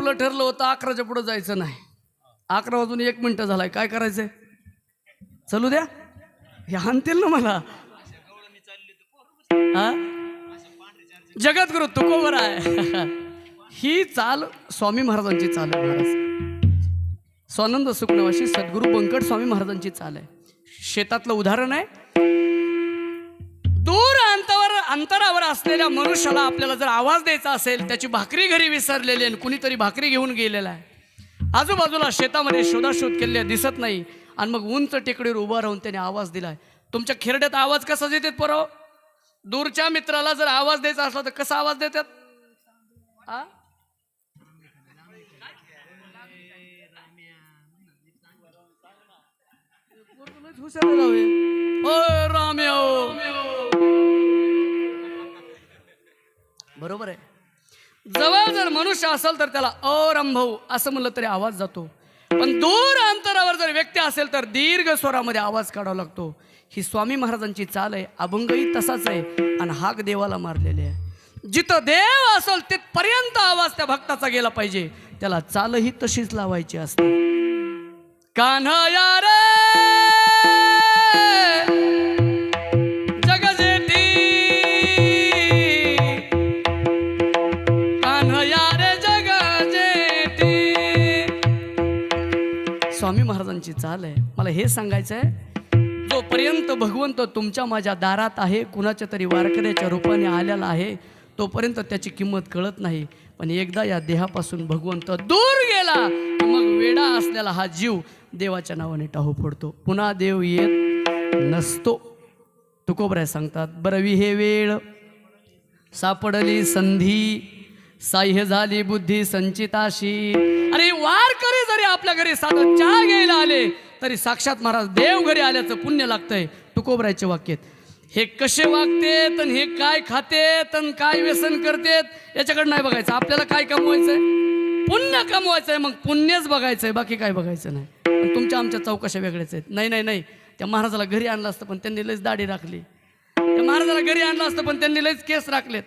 आपलं ठरलं होतं 11च्या पुढं जायचं नाही. 11 वाजून 1 मिनिटं झालाय. काय करायचंय? चलू द्या, हे आणतील ना मला. हा, जगद्गुरु तुकोबर आहे. ही चाल स्वामी महाराजांची चाल आहे. महाराज स्वानंद सुखनवाशी सद्गुरू बंकट स्वामी महाराजांची चाल आहे. शेतातलं उदाहरण आहे. दूर अंतरावर असलेल्या मनुष्याला आपल्याला जर आवाज द्यायचा असेल, त्याची भाकरी घरी विसरलेली आणि कुणीतरी भाकरी घेऊन गेलेला आहे, आजूबाजूला शेतामध्ये शोधाशोध केलेली दिसत नाही, आणि मग उंच टेकडीवर उभा राहून त्याने आवाज दिलाय. तुमच्या खेरड्यात आवाज कसा देतात पोरं? दूरच्या मित्राला जर आवाज द्यायचा असला तर कसा आवाज देतात? हा, बरोबर आहे. जवळ जर मनुष्य असेल तर त्याला अरंभव असं म्हणलं तरी आवाज जातो, पण दूर अंतरावर जर व्यक्ती असेल तर दीर्घ स्वरामध्ये आवाज काढावा लागतो. ही स्वामी महाराजांची चाल आहे. अभंगही तसाच आहे आणि हाक देवाला मारलेले आहे. जिथं देव असेल तिथपर्यंत आवाज त्या भक्ताचा गेला पाहिजे. त्याला चालही तशीच लावायची असते. कान्हया रे जगजेठी, कान्हया रे जगजेठी. स्वामी महाराजांची चाल आहे. मला हे सांगायचं आहे, जोपर्यंत भगवंत तुमच्या माझ्या दारात आहे, कुणाच्या तरी वारकऱ्याच्या रूपाने आलेला आहे, तोपर्यंत त्याची किंमत कळत नाही. पण एकदा या देहापासून भगवंत दूर गेला, मग वेडा असलेला हा जीव देवाच्या नावाने टाहू फोडतो. पुन्हा देव येत नसतो. तुकोबराय सांगतात, बरवी हे वेळ सापडली संधी, साह्य झाली बुद्धी संचिताशी. अरे वारकरी जरी आपल्या घरी साधं चहा घ्यायला आले तरी साक्षात महाराज देव घरी आल्याचं पुण्य लागतंय. तुकोबरायचे वाक्य आहेत. हे कसे वागतेत आणि हे काय खातेत आणि काय व्यसन करतेत याच्याकडे नाही बघायचं. आपल्याला काय कमवायचंय? पुण्य कमवायचंय. मग पुण्यच बघायचंय, बाकी काय बघायचं नाही. पण तुमच्या आमच्या चौकशा वेगळ्याच आहेत. नाही, त्या महाराजाला घरी आणलं असतं पण त्यांनी लयच दाढी राखली. त्या महाराजाला घरी आणलं असतं पण त्यांनी लयच केस राखलेत.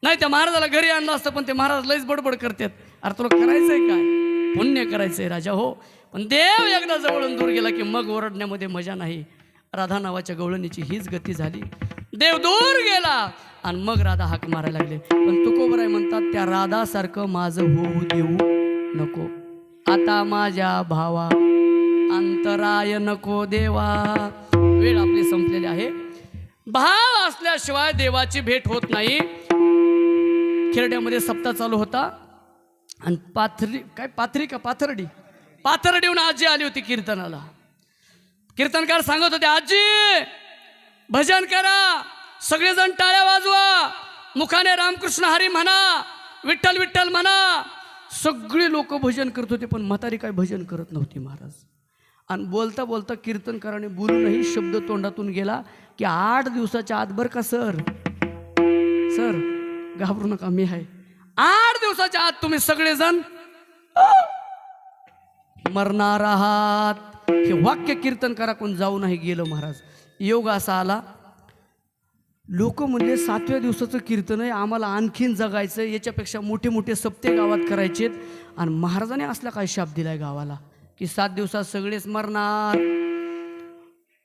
नाही, त्या महाराजाला घरी आणलं असतं पण ते महाराज लयच बडबड करतात. अरे तुला करायचंय काय? पुण्य करायचंय राजा हो. पण देव एकदा जवळून दूर गेला की मग ओरडण्यामध्ये मजा नाही. राधा नावाच्या गवळणीची हीच गती झाली. देव दूर गेला आणि मग राधा हाक मारायला लागले. पण तुकोबराय म्हणतात, त्या राधासारखं माझं होऊ देऊ नको. आता माझ्या भावा अंतराय नको देवा. वेळ आपली संपलेली आहे. भाव असल्याशिवाय देवाची भेट होत नाही. खेरड्यामध्ये सप्ताह चालू होता आणि पाथर्डीहून आजी आली होती कीर्तनाला. कीर्तनकार सांगत होते, आजी भजन करा, सगळेजण टाळ्या वाजवा, मुखाने रामकृष्ण हरी म्हणा, विठ्ठल विठ्ठल म्हणा. सगळे लोक भजन करत होते पण म्हातारी काय भजन करत नव्हती महाराज. आणि बोलता बोलता कीर्तनकाराने बोलूनही शब्द तोंडातून गेला की 8 दिवसाच्या आत बरं का सर घाबरू नका, मी आहे. 8 दिवसाच्या आत तुम्ही सगळेजण मरणार आहात. हे वाक्य कीर्तनकाराकडून जाऊ नाही गेलं महाराज. योग असा आला, लोक म्हणले 7व्या दिवसाचं कीर्तन आहे, आम्हाला आणखीन जगायचं, याच्यापेक्षा मोठे मोठे सप्ते गावात करायचेत. आणि महाराजाने असला काय शाप दिलाय गावाला की 7 दिवसात सगळेच मरणार.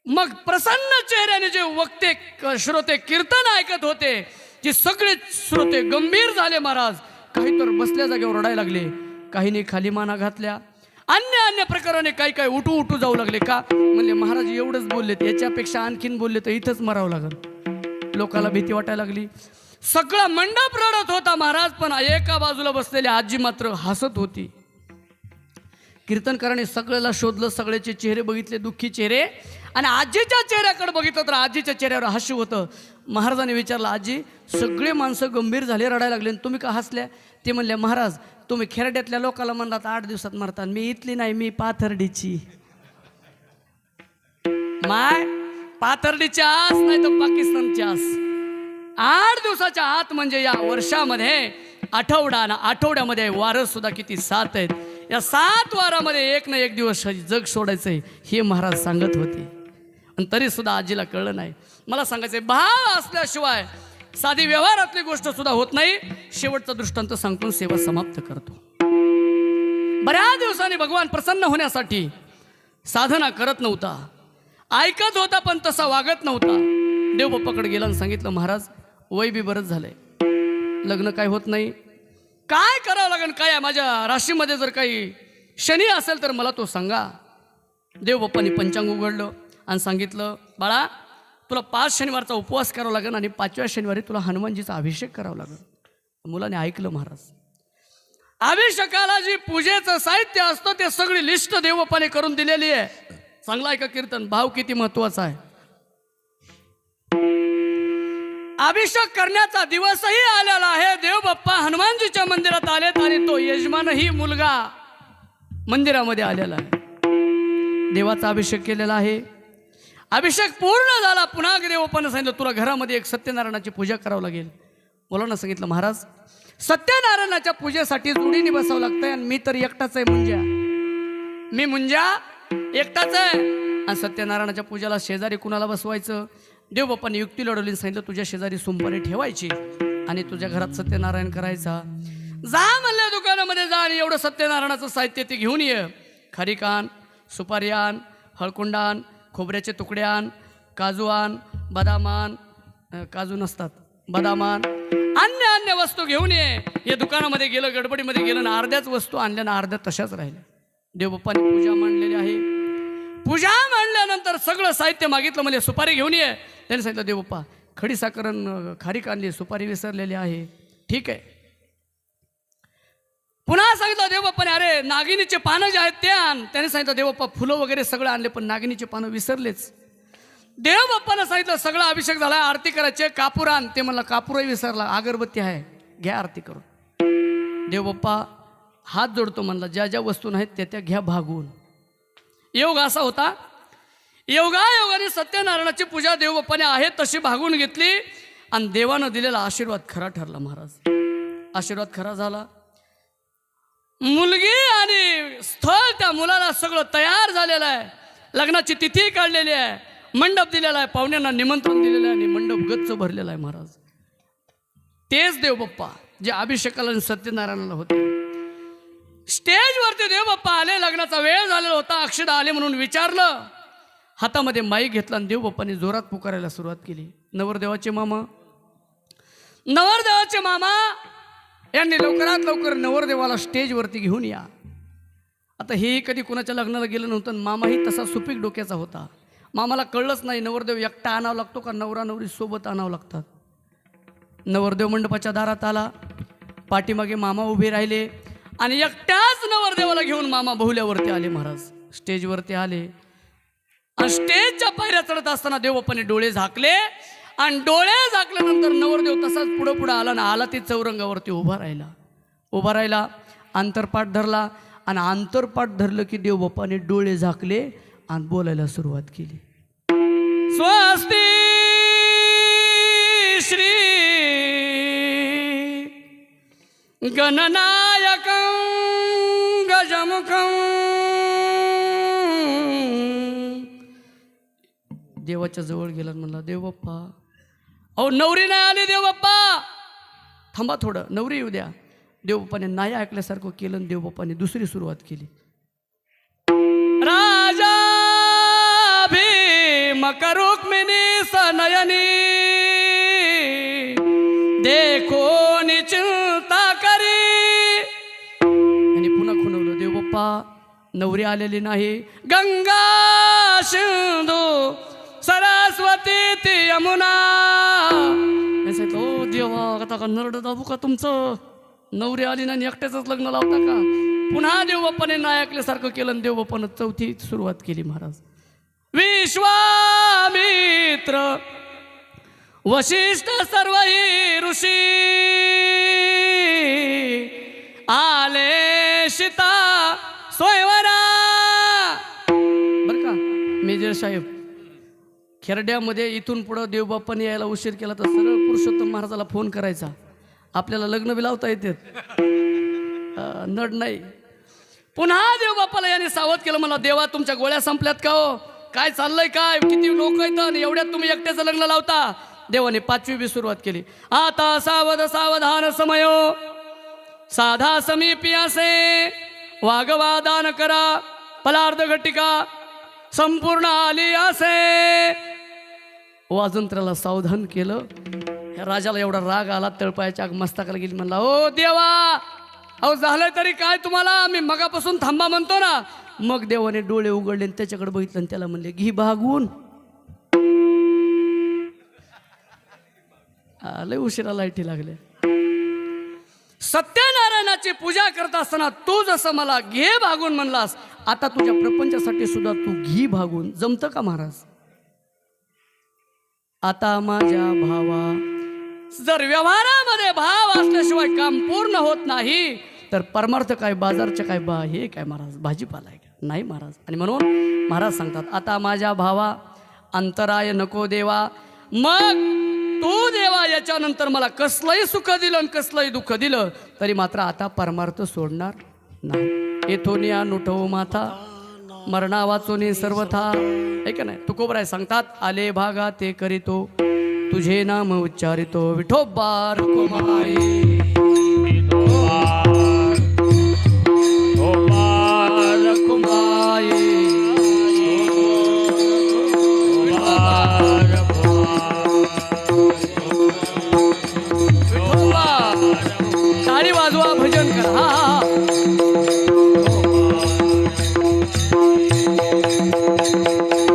मग प्रसन्न चेहऱ्याने जे वक्ते श्रोते कीर्तन ऐकत होते, जे सगळे श्रोते गंभीर झाले महाराज. काही तर बसल्या जागेवर रडायला लागले, काहीने खाली माना घातल्या, अन्य प्रकाराने काही उठू जाऊ लागले. का म्हणले महाराज एवढंच बोललेत, याच्यापेक्षा आणखीन बोलले तर इथंच मरावं लागल. लोकाला भीती वाटायला लागली. सगळा मंडप रडत होता महाराज, पण एका बाजूला बसलेली आजी मात्र हसत होती. कीर्तनकाराने सगळ्याला शोधलं, सगळ्याचे चेहरे बघितले, दुःखी चेहरे, आणि आजीच्या चेहऱ्याकडे बघितलं तर आजीच्या चेहऱ्यावर हास्य होतं. महाराजांनी विचारलं, आजी सगळे माणसं गंभीर झाले, रडायला लागले, तुम्ही का हसल्या? ते म्हणले, महाराज तुम्ही खेरड्यातल्या लोकाला म्हणलात 8 दिवसात मरतात, मी इथली नाही, मी पाथर्डीची. माय पाथर्डीची आस नाही तर पाकिस्तानची आस. 8 दिवसाच्या आत म्हणजे या वर्षामध्ये आठवड्यामध्ये वारं सुद्धा किती 7 आहेत. या 7 वारामध्ये एक ना एक दिवस जग सोडायचंय हे महाराज सांगत होते. आणि तरी सुद्धा आजीला कळलं नाही. मला सांगायचंय, भाव असल्याशिवाय साधी व्यवहारातली गोष्ट सुद्धा होत नाही. शेवटचा दृष्टांत सांगून सेवा समाप्त करतो. बऱ्याच दिवसांनी भगवान प्रसन्न होण्यासाठी साधना करत नव्हता, ऐकत होता पण तसा वागत नव्हता. देवबाप्पाकडे गेला आणि सांगितलं, महाराज वय बी बरंच झालंय, लग्न काय होत नाही, काय करावं लागेल, काय आहे माझ्या राशीमध्ये जर काही शनी असेल तर मला तो सांगा. देवबाप्पांनी पंचांग उघडलं आणि सांगितलं, बाळा तुला 5 शनिवारचा उपवास करावा लागेल आणि 5व्या शनिवारी तुला हनुमानजीचा अभिषेक करावा लागेल. मुलाने ऐकलं. महाराज अभिषेकाला जी पूजेचं साहित्य असतं ते सगळी लिस्ट देवबाप्पाने करून दिलेली आहे. चांगला आहे का कीर्तन? भाव किती महत्वाचा आहे. अभिषेक करण्याचा दिवसही आलेला आहे. देवबाप्पा हनुमानजीच्या मंदिरात आलेत आणि तो यजमानही मुलगा मंदिरामध्ये आलेला आहे. देवाचा अभिषेक केलेला आहे. अभिषेक पूर्ण झाला. पुन्हा देवबाप्पानं सांगितलं, तुला घरामध्ये एक सत्यनारायणाची पूजा करावं लागेल. मुलांना सांगितलं, महाराज सत्यनारायणाच्या पूजेसाठी जोडीने बसावं लागतंय आणि मी तर एकटाच आहे मुंजा, मी मुंजा एकटाच आहे आणि सत्यनारायणाच्या पूजेला शेजारी कुणाला बसवायचं? देवबाप्पाने युक्ती लढवली, सांगितलं तुझ्या शेजारी सुंपारी ठेवायची आणि तुझ्या घरात सत्यनारायण करायचा. जा म्हणल्या दुकानामध्ये जा आणि एवढं सत्यनारायणाचं साहित्य ते घेऊन ये. खारीक आण, सुपारी आण, हळकुंड आण, खोबऱ्याचे तुकडे आण, काजू आण, बदाम आण, काजू नसतात, बदाम आण, अन्य वस्तू घेऊन ये. हे दुकानामध्ये गेलं, गडबडीमध्ये गेलं ना अर्ध्याच वस्तू आणल्या ना अर्ध्या तशाच राहिल्या. देवबाप्पाने पूजा मांडलेली आहे. पूजा मांडल्यानंतर सगळं साहित्य मागितलं, म्हणजे सुपारी घेऊन ये. त्याने सांगितलं, देवबाप्पा खडी साखरण खारीक आणली, सुपारी विसरलेली आहे. ठीक आहे. पुन्हा सांगितलं देवबाप्पाने, अरे नागिनीचे पानं जे आहेत ते आण. त्याने सांगितलं, देवबाप्पा फुलं वगैरे सगळं आणले पण नागिनीचे पानं विसरलेच. देवबाप्पानं सांगितलं, सगळा अभिषेक झाला, आरती करायचे, कापूर आण. ते म्हणलं कापूरही विसरला, अगरबत्ती आहे, घ्या आरती करून. देवबाप्पा हात जोडतो, म्हणला ज्या ज्या वस्तू नाहीत त्या त्या घ्या भागवून. योग असा होता, योगायोगाने सत्यनारायणाची पूजा देवबाप्पाने आहे तशी भागवून घेतली आणि देवानं दिलेला आशीर्वाद खरा ठरला. महाराज आशीर्वाद खरा झाला. मुलगी आणि स्थळ त्या मुलाला सगळं तयार झालेलं आहे. लग्नाची तिथी काढलेली आहे, मंडप दिलेला आहे, पाहुण्यांना निमंत्रण दिलेलं आहे आणि मंडप गच्च भरलेला आहे. महाराज तेच देवबाप्पा जे अभिषेकाला आणि सत्यनारायणाला होते. स्टेजवरती देवबाप्पा आले, लग्नाचा वेळ झालेला होता, अक्षदा आले म्हणून विचारलं. हातामध्ये माईक घेतला आणि देवबाप्पाने जोरात पुकारायला सुरुवात केली. नवरदेवाचे मामा, नवरदेवाचे मामा यांनी लवकरात लवकर नवरदेवाला स्टेजवरती घेऊन या. आता हेही कधी कुणाच्या लग्नाला गेलं नव्हतं. मामाही तसा सुपीक डोक्याचा होता. मामाला कळलंच नाही नवरदेव एकटा आणावा लागतो का नवरा नवरी सोबत आणावं लागतात. नवरदेव मंडपाच्या दारात आला, पाठीमागे मामा उभे राहिले आणि एकट्याच नवरदेवाला घेऊन मामा बहुल्यावरती आले. महाराज स्टेजवरती आले आणि स्टेजच्या पायऱ्या चढत असताना देवबाप्पाने डोळे झाकले आणि डोळे झाकल्यानंतर नवरदेव तसाच पुढं पुढं आला ना आला ते चौरंगावरती उभा राहिला. आंतरपाठ धरला आणि आंतरपाठ धरलं की देवबाप्पाने डोळे झाकले आणि बोलायला सुरुवात केली. स्वस्ती श्री गणनायकं गजमुखं. देवाच्या जवळ गेला म्हणला, देवबाप्पा अहो नवरी नाही आली. देवबाप्पा थांबा थोडं, नवरी येऊ द्या. देवबाप्पाने नाही ऐकल्यासारखं केलं आणि देवबाप्पाने दुसरी सुरुवात केली. राजा भीमक रुक्मिणी सनयनी देखो चिंता करी. आणि पुन्हा खुणवलं, देवबाप्पा नवरी आलेली नाही. गंगा सिंधू सरस्वती ती यमुना. ओ देवा, आता का नरड दाबू का तुमचं? नवरी आली नाही एकट्याच लग्न लावता का? पुन्हा देवबाप्पाने नाही ऐकल्यासारखं केलं आणि देवबाप्पानं चौथी सुरुवात केली. महाराज विश्वामित्र वशिष्ठ सर्वही ऋषी आले सीता स्वयंवरा. बर का मेजर साहेब, खेरड्यामध्ये इथून पुढं देवबाप्पाने यायला उशीर केला तर सरळ पुरुषोत्तम महाराजाला फोन करायचा. आपल्याला लग्न बी लावता येते, नड नाही. पुन्हा देवबाप्पाला याने सावध केलं. मला देवा तुमच्या गोळ्या संपल्यात का हो? काय चाललंय, काय किती लोक आहेत आणि एवढ्यात तुम्ही एकट्याचं लग्न लावता? देवाने 5वी बी सुरुवात केली. आता सावध सावधान समयो साधा समीपी असे वागवा दान करा फलार्ध घटिका संपूर्ण आली असे. वाजंत्र्याला सावधान केलं. या राजाला एवढा राग आला, तळपायाच्या आग मस्तकाला गेली. म्हणला, ओ देवा, अहो झालंय तरी काय तुम्हाला, मी मगापासून थांबा म्हणतो ना. मग देवाने डोळे उघडले आणि त्याच्याकडे बघितलं आणि त्याला म्हणले, घी भागून. लय उशिरा लाईटी लागले. सत्यनारायणाची पूजा करत असताना तू जसं मला घे भागून म्हणलास, आता तुझ्या प्रपंचासाठी सुद्धा तू घी भागून जमतं का महाराज? आता माझ्या भावा, जर व्यवहारामध्ये भाव असल्याशिवाय काम पूर्ण होत नाही तर परमार्थ काय, बाजारच्या काय, हे काय महाराज, भाजीपाला आहे का? नाही महाराज. आणि म्हणून महाराज सांगतात, आता माझ्या भावा अंतराय नको देवा. मग तू देवा याच्यानंतर मला कसलंही सुख दिलं आणि कसलंही दुःख दिलं तरी मात्र आता परमार्थ सोडणार नाही. येथोनिया नुठो माथा मरणा वाचोनी सर्वथा. आहे का नाही? तुकोबराय सांगतात, आले भागा ते करीतो तुझे नाम उच्चारितो विठोबा रखुमाई. टाळी वाजवा, भजन करा. हा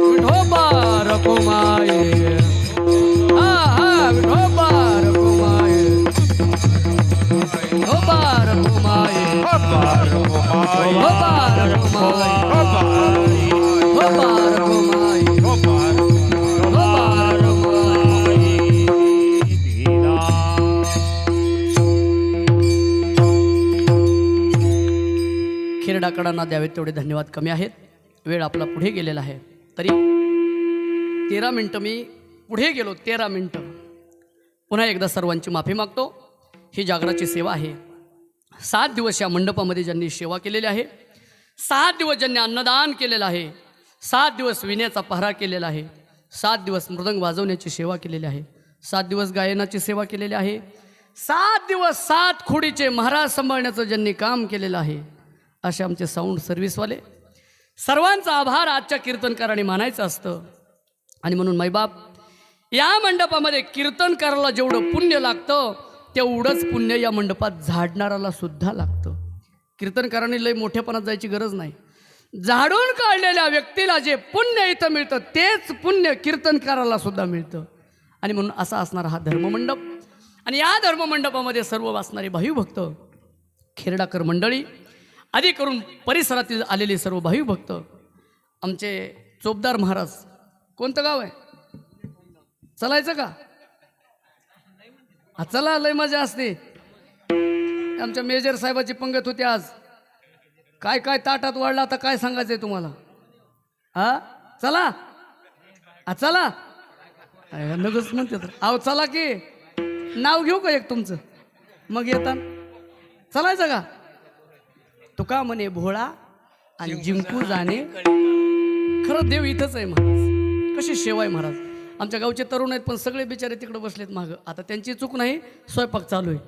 विठोबा रखुमाई. हा विठोबा रखुमाई. विठोबा रखुमाई. विठोबा रखुमाई. विठोबा रखुमाई. खेरडाकडांना द्यावेत तेवढे धन्यवाद कमी आहेत. वेळ आपला पुढे गेलेला आहे. तरी 13 मिनटं मी पुढे गेलो. 13 मिनटं. पुन्हा एकदा सर्वांची माफी मागतो. ही जागराची सेवा आहे. 7 दिवस या मंडपामध्ये ज्यांनी सेवा केलेली आहे, 7 दिवस ज्यांनी अन्नदान केलेलं आहे, 7 दिवस विण्याचा पहरा केलेला आहे, 7 दिवस मृदंग वाजवण्याची सेवा केलेली आहे, 7 दिवस गायनाची सेवा केलेली आहे, 7 दिवस 7 खोडीचे महाराज सांभाळण्याचं ज्यांनी काम केलेलं आहे, असे आमचे साऊंड सर्व्हिसवाले सर्वांचा आभार आजच्या कीर्तनकारांनी मानायचं असतं. आणि म्हणून माईबाप, या मंडपामध्ये कीर्तनकाराला जेवढं पुण्य लागतं तेवढंच पुण्य या मंडपात झाडणाराला सुद्धा लागतं. कीर्तनकारांनी लय मोठ्यापणात जायची गरज नाही. झाडून काढलेल्या व्यक्तीला जे पुण्य इथं मिळतं तेच पुण्य कीर्तनकाराला सुद्धा मिळतं. आणि म्हणून असा असणारा हा धर्ममंडप. आणि या धर्ममंडपामध्ये सर्व वाचणारे भाविभक्त, खेरडाकर मंडळी, आदी करून परिसरातील आलेले सर्व भाविभक्त, आमचे चोपदार महाराज. कोणतं गाव आहे? चलायचं का? चला, लय मजा असते. आमच्या मेजर साहेबाची पंगत होती आज. काय काय ताटात वाढला, आता काय सांगायचंय तुम्हाला? हा चला, चला लगच म्हणते. अहो चला की, नाव घेऊ का एक तुमचं? मग येता चलायचं का? तुका म्हणे भोळा आणि जिंकू जाणे. खरं देव इथंच आहे महाराज. कशी सेवा आहे महाराज. आमच्या गावचे तरुण आहेत पण सगळे बिचारे तिकडे बसलेत मागं. आता त्यांची चूक नाही, स्वयंपाक चालू आहे.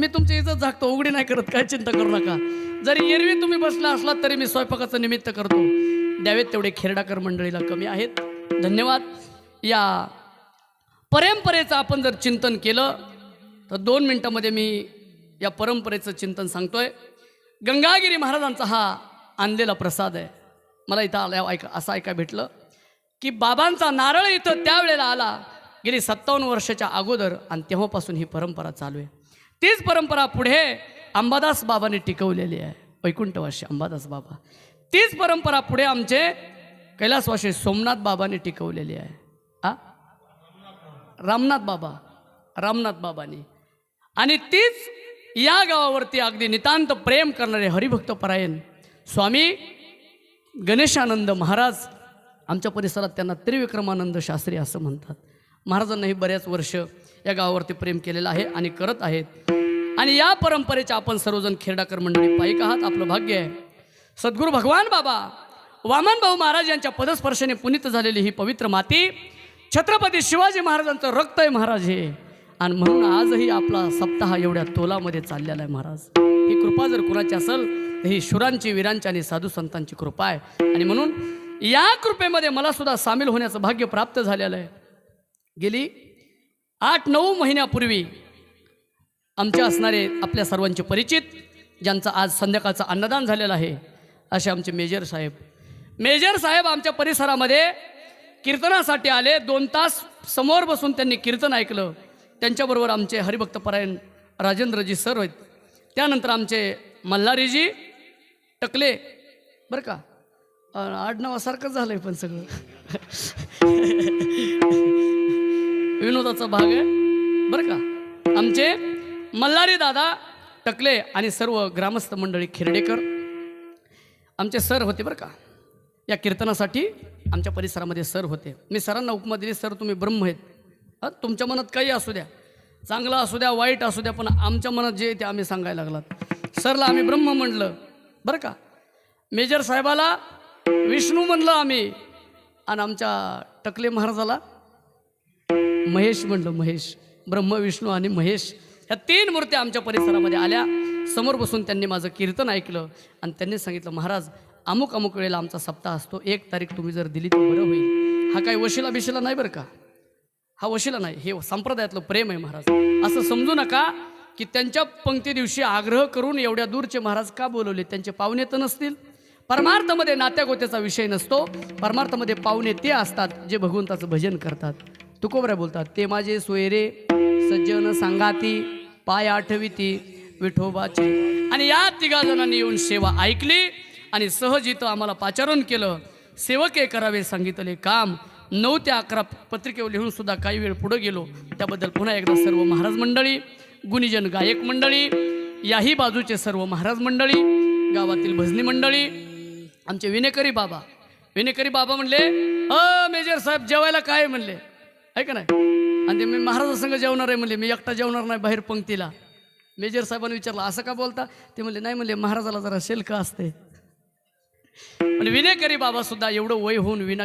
मी तुमची इज्जत झाकतो, उघडी नाही करत, काय चिंता करू नका. जरी एरवी तुम्ही बसला असलात तरी मी स्वयंपाकाचं निमित्त करतो. द्यावेत तेवढे खेरडाकर मंडळीला कमी आहेत. धन्यवाद. या परंपरेचं आपण जर चिंतन केलं तर 2 मिनिटामध्ये मी या परंपरेचं चिंतन सांगतोय. गंगागिरी महाराजांचा हा आणलेला प्रसाद आहे. मला इथं आल्या असं ऐका भेटलं की बाबांचा नारळ इथं त्यावेळेला आला गेली 57 वर्षाच्या अगोदर, आणि तेव्हापासून ही परंपरा चालू आहे. तीच परंपरा पुढे अंबादास बाबांनी टिकवलेली आहे. वैकुंठवासी अंबादास बाबा. तीच परंपरा पुढे आमचे कैलासवासी सोमनाथ बाबांनी टिकवलेली आहे. रामनाथ बाबांनी. आणि तीच या गावावरती अगदी नितांत प्रेम करणारे हरिभक्त परायण स्वामी गणेशानंद महाराज, आमच्या परिसरात त्यांना त्रिविक्रमानंद शास्त्री असं म्हणतात. महाराजांनाही बऱ्याच वर्ष या गावावरती प्रेम केलेलं आहे आणि करत आहेत. आणि या परंपरेच्या आपण सर्वजण खेरडाकर मंडळी पाईक आहात. आपलं भाग्य आहे. सद्गुरू भगवान बाबा वामन भाऊ महाराज यांच्या पदस्पर्शाने पुनीत झालेली ही पवित्र माती छत्रपती शिवाजी महाराजांचं रक्त आहे महाराज हे. आणि म्हणून आजही आपला सप्ताह एवढ्या तोलामध्ये चाललेला आहे महाराज. ही कृपा जर कुणाची असेल ही शुरांची, वीरांची आणि साधू संतांची कृपा आहे. आणि म्हणून या कृपेमध्ये मला सुद्धा सामील होण्याचं भाग्य प्राप्त झालेलं आहे. गेली 8-9 महिन्यापूर्वी आमचे असणारे आपल्या सर्वांचे परिचित, ज्यांचं आज संध्याकाळचं अन्नदान झालेलं आहे, असे आमचे मेजर साहेब आमच्या परिसरामध्ये कीर्तनासाठी आले. 2 तास समोर बसून त्यांनी कीर्तन ऐकलं. त्यांच्याबरोबर आमचे हरिभक्तपरायण राजेंद्रजी सर आहेत. त्यानंतर आमचे मल्हारीजी टकले, बरं का, आडनावासारखंच झालं आहे पण सगळं विनोदाचा भाग आहे बरं का. आमचे मल्हारी दादा टकले आणि सर्व ग्रामस्थ मंडळी खिरडेकर आमचे सर होते बरं का. या कीर्तनासाठी आमच्या परिसरामध्ये सर होते. मी सरांना उपमा दिली, सर तुम्ही ब्रह्म आहेत. तुमच्या मनात काही असू द्या, चांगलं असू द्या, वाईट असू द्या, पण आमच्या मनात जे ते आम्ही सांगायला लागलात. सरला आम्ही ब्रह्म म्हणलं बरं का. मेजर साहेबाला विष्णू म्हणलं आम्ही, आणि आमच्या टकले महाराजाला महेश म्हणलं. महेश, ब्रह्म, विष्णू आणि महेश या 3 मूर्त्या आमच्या परिसरामध्ये आल्या. समोर बसून त्यांनी माझं कीर्तन ऐकलं आणि त्यांनी सांगितलं, महाराज अमुक अमुक वेळेला आमचा सप्ताह असतो, 1 तारीख तुम्ही जर दिली तर बरं होईल. हा काही वशिला बिशिला नाही बरं का, हा वशिला नाही, हे संप्रदायातलं प्रेम आहे महाराज. असं समजू नका की त्यांच्या पंक्ती दिवशी आग्रह करून एवढ्या दूरचे महाराज का बोलवले. त्यांचे पाहुणे तर नसतील. परमार्थामध्ये नात्यागोत्याचा विषय नसतो. परमार्थामध्ये पाहुणे ते असतात जे भगवंताचं भजन करतात. तुकोबऱ्या बोलतात, ते माझे सोयरे सज्जन सांगाती, पाय आठविती विठोबाचे. आणि या 3 जणांनी येऊन सेवा ऐकली आणि सहज इथं आम्हाला पाचारण केलं. सेवके करावे सांगितले काम. 9 ते 11 पत्रिकेवर लिहून सुद्धा काही वेळ पुढे गेलो. त्याबद्दल पुन्हा एकदा सर्व महाराज मंडळी, गुणीजन गायक मंडळी, याही बाजूचे सर्व महाराज मंडळी, गावातील भजनी मंडळी, आमचे विनेकरी बाबा म्हणले, मेजर साहेब जेवायला काय म्हणले, आहे का नाही. आणि ते मी महाराजासंग जेवणार आहे म्हणले. मी एकटा जेवणार नाही बाहेर पंक्तीला. मेजर साहेबांनी विचारलं, असं का बोलता. ते म्हणले, नाही म्हणले, महाराजाला जरा शेल्क असते. पण विनेकरी बाबा सुद्धा एवढं वय होऊन विना